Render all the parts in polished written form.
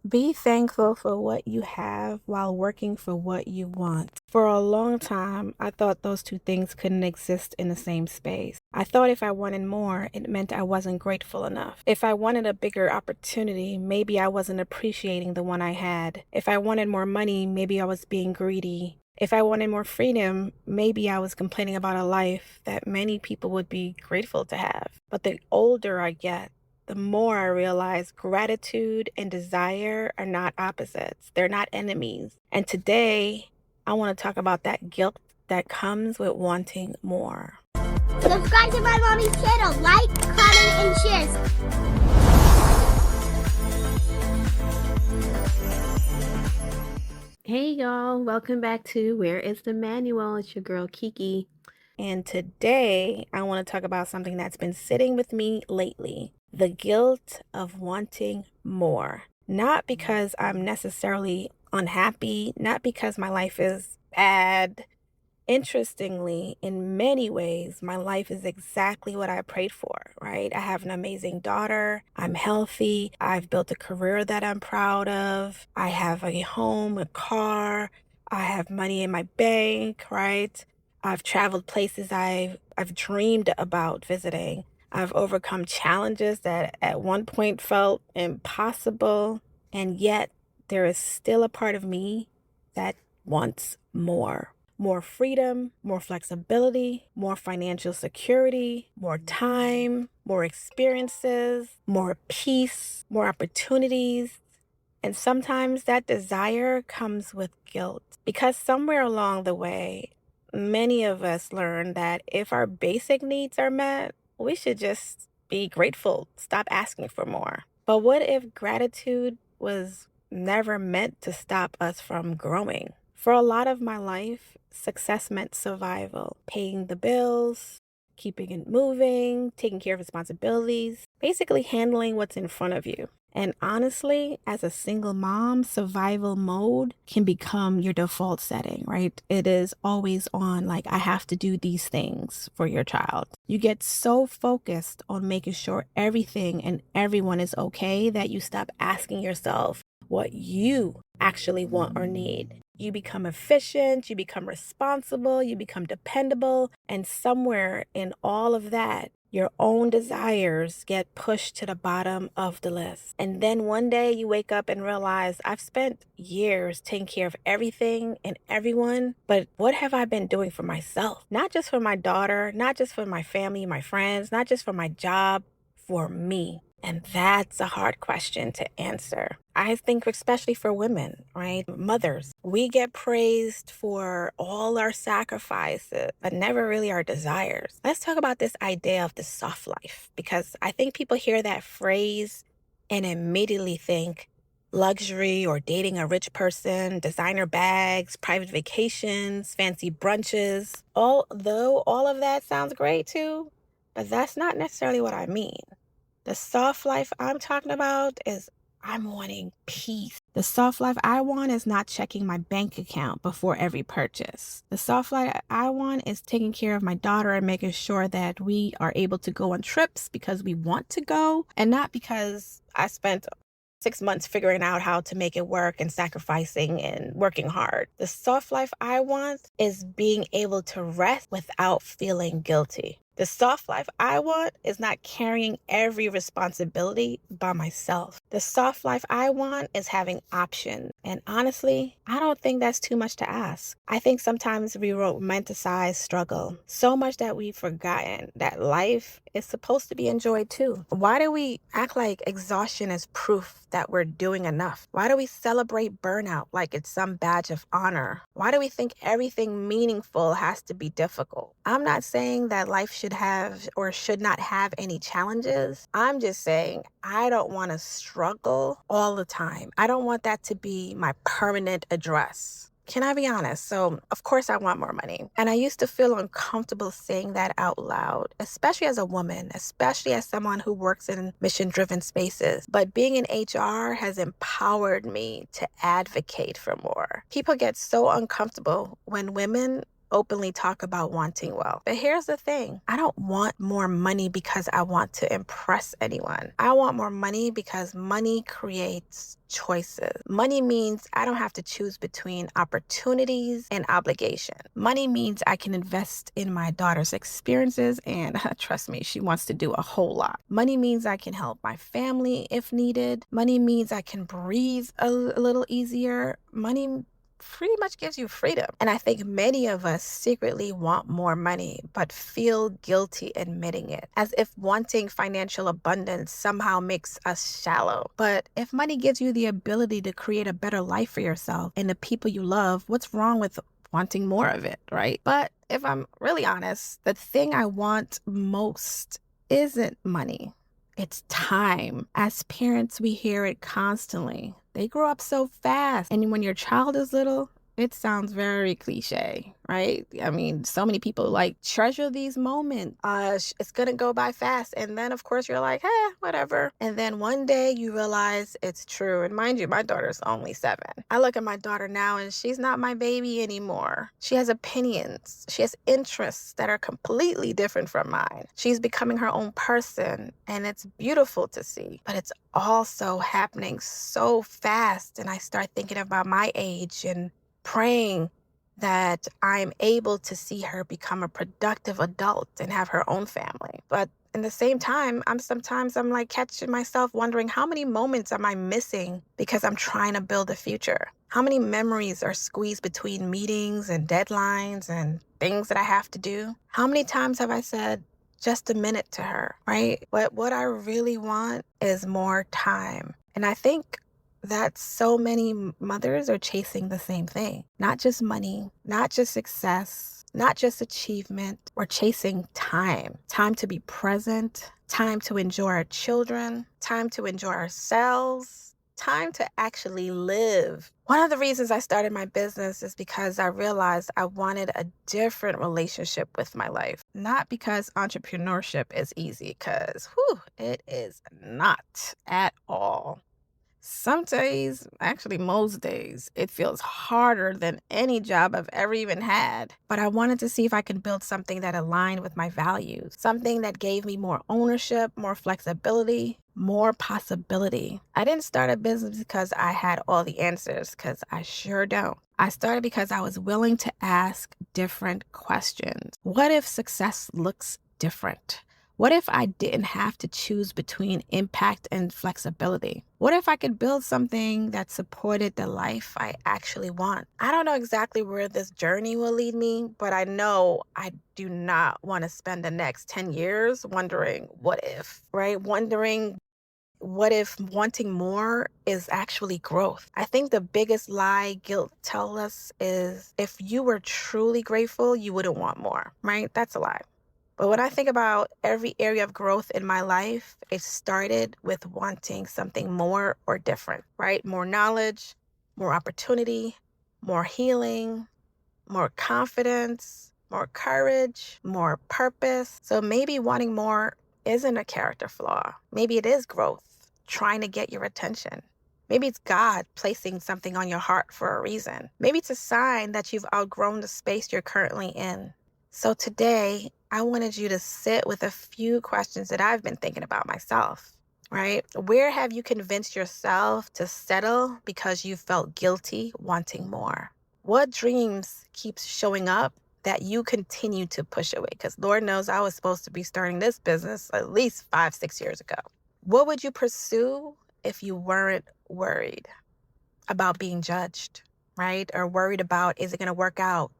Be thankful for what you have while working for what you want. For a long time, I thought those two things couldn't exist in the same space. I thought if I wanted more, it meant I wasn't grateful enough. If I wanted a bigger opportunity, maybe I wasn't appreciating the one I had. If I wanted more money, maybe I was being greedy. If I wanted more freedom, maybe I was complaining about a life that many people would be grateful to have. But the older I get, the more I realize gratitude and desire are not opposites. They're not enemies. And today, I want to talk about that guilt that comes with wanting more. Subscribe to my mommy's channel. Like, comment, and share. Hey y'all, welcome back to Where is the Manual? It's your girl Kiki. And today, I want to talk about something that's been sitting with me lately. The guilt of wanting more. Not because I'm necessarily unhappy, not because my life is bad. Interestingly, in many ways, my life is exactly what I prayed for, right? I have an amazing daughter. I'm healthy. I've built a career that I'm proud of. I have a home, a car. I have money in my bank, right? I've traveled places I've dreamed about visiting. I've overcome challenges that at one point felt impossible. And yet, there is still a part of me that wants more. More freedom, more flexibility, more financial security, more time, more experiences, more peace, more opportunities. And sometimes that desire comes with guilt because somewhere along the way, many of us learn that if our basic needs are met, we should just be grateful, stop asking for more. But what if gratitude was never meant to stop us from growing? For a lot of my life, success meant survival, paying the bills, keeping it moving, taking care of responsibilities, basically handling what's in front of you. And honestly, as a single mom, survival mode can become your default setting, right? It is always on, like, I have to do these things for your child. You get so focused on making sure everything and everyone is okay that you stop asking yourself what you actually want or need. You become efficient, you become responsible, you become dependable, and somewhere in all of that, your own desires get pushed to the bottom of the list. And then one day you wake up and realize, I've spent years taking care of everything and everyone, but what have I been doing for myself? Not just for my daughter, not just for my family, my friends, not just for my job, for me. And that's a hard question to answer. I think especially for women, right? Mothers, we get praised for all our sacrifices, but never really our desires. Let's talk about this idea of the soft life, because I think people hear that phrase and immediately think luxury or dating a rich person, designer bags, private vacations, fancy brunches. Although all of that sounds great too, but that's not necessarily what I mean. The soft life I'm talking about is I'm wanting peace. The soft life I want is not checking my bank account before every purchase. The soft life I want is taking care of my daughter and making sure that we are able to go on trips because we want to go and not because I spent 6 months figuring out how to make it work and sacrificing and working hard. The soft life I want is being able to rest without feeling guilty. The soft life I want is not carrying every responsibility by myself. The soft life I want is having options. And honestly, I don't think that's too much to ask. I think sometimes we romanticize struggle so much that we've forgotten that life is supposed to be enjoyed too. Why do we act like exhaustion is proof that we're doing enough? Why do we celebrate burnout like it's some badge of honor? Why do we think everything meaningful has to be difficult? I'm not saying that life should have or should not have any challenges. I'm just saying I don't want to struggle all the time. I don't want that to be my permanent address. Can I be honest? So, of course, I want more money. And I used to feel uncomfortable saying that out loud, especially as a woman, especially as someone who works in mission-driven spaces. But being in HR has empowered me to advocate for more. People get so uncomfortable when women openly talk about wanting wealth. But here's the thing. I don't want more money because I want to impress anyone. I want more money because money creates choices. Money means I don't have to choose between opportunities and obligation. Money means I can invest in my daughter's experiences, and trust me, she wants to do a whole lot. Money means I can help my family if needed. Money means I can breathe a little easier. Money pretty much gives you freedom. And I think many of us secretly want more money, but feel guilty admitting it, as if wanting financial abundance somehow makes us shallow. But if money gives you the ability to create a better life for yourself and the people you love, what's wrong with wanting more of it, right? But if I'm really honest, the thing I want most isn't money. It's time. As parents, we hear it constantly. They grow up so fast. And when your child is little, it sounds very cliche, right? I mean, so many people like treasure these moments. It's gonna go by fast. And then of course you're like, whatever. And then one day you realize it's true. And mind you, my daughter's only 7. I look at my daughter now and she's not my baby anymore. She has opinions. She has interests that are completely different from mine. She's becoming her own person, and it's beautiful to see. But it's also happening so fast. And I start thinking about my age and praying that I'm able to see her become a productive adult and have her own family. But in the same time, I'm like catching myself wondering, how many moments am I missing because I'm trying to build a future? How many memories are squeezed between meetings and deadlines and things that I have to do? How many times have I said just a minute to her, right? But what I really want is more time. And I think that so many mothers are chasing the same thing. Not just money, not just success, not just achievement. We're chasing time. Time to be present, time to enjoy our children, time to enjoy ourselves, time to actually live. One of the reasons I started my business is because I realized I wanted a different relationship with my life. Not because entrepreneurship is easy, because it is not at all. Some days, actually most days, it feels harder than any job I've ever even had. But I wanted to see if I could build something that aligned with my values, something that gave me more ownership, more flexibility, more possibility. I didn't start a business because I had all the answers, because I sure don't. I started because I was willing to ask different questions. What if success looks different? What if I didn't have to choose between impact and flexibility? What if I could build something that supported the life I actually want? I don't know exactly where this journey will lead me, but I know I do not want to spend the next 10 years wondering what if, right? Wondering what if wanting more is actually growth. I think the biggest lie guilt tells us is if you were truly grateful, you wouldn't want more, right? That's a lie. But when I think about every area of growth in my life, it started with wanting something more or different, right? More knowledge, more opportunity, more healing, more confidence, more courage, more purpose. So maybe wanting more isn't a character flaw. Maybe it is growth, trying to get your attention. Maybe it's God placing something on your heart for a reason. Maybe it's a sign that you've outgrown the space you're currently in. So today, I wanted you to sit with a few questions that I've been thinking about myself, right? Where have you convinced yourself to settle because you felt guilty wanting more? What dreams keep showing up that you continue to push away? Because Lord knows I was supposed to be starting this business at least 5-6 years ago. What would you pursue if you weren't worried about being judged, right? Or worried about, is it going to work out?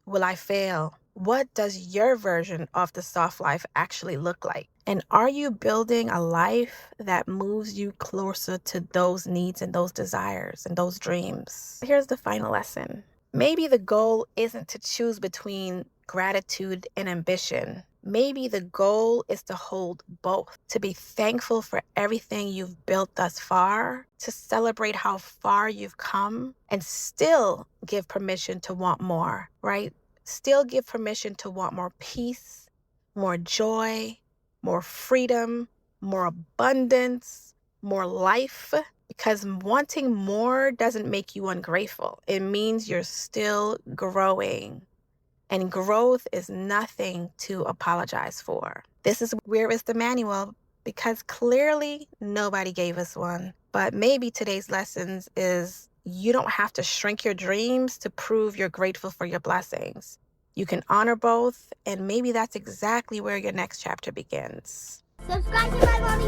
Will I fail? What does your version of the soft life actually look like? And are you building a life that moves you closer to those needs and those desires and those dreams? Here's the final lesson. Maybe the goal isn't to choose between gratitude and ambition. Maybe the goal is to hold both, to be thankful for everything you've built thus far, to celebrate how far you've come, and still give permission to want more, right? Still give permission to want more peace, more joy, more freedom, more abundance, more life. Because wanting more doesn't make you ungrateful. It means you're still growing. And growth is nothing to apologize for. This is Where is the Manual? Because clearly nobody gave us one. But maybe today's lessons is you don't have to shrink your dreams to prove you're grateful for your blessings. You can honor both, and maybe that's exactly where your next chapter begins. Subscribe to my mommy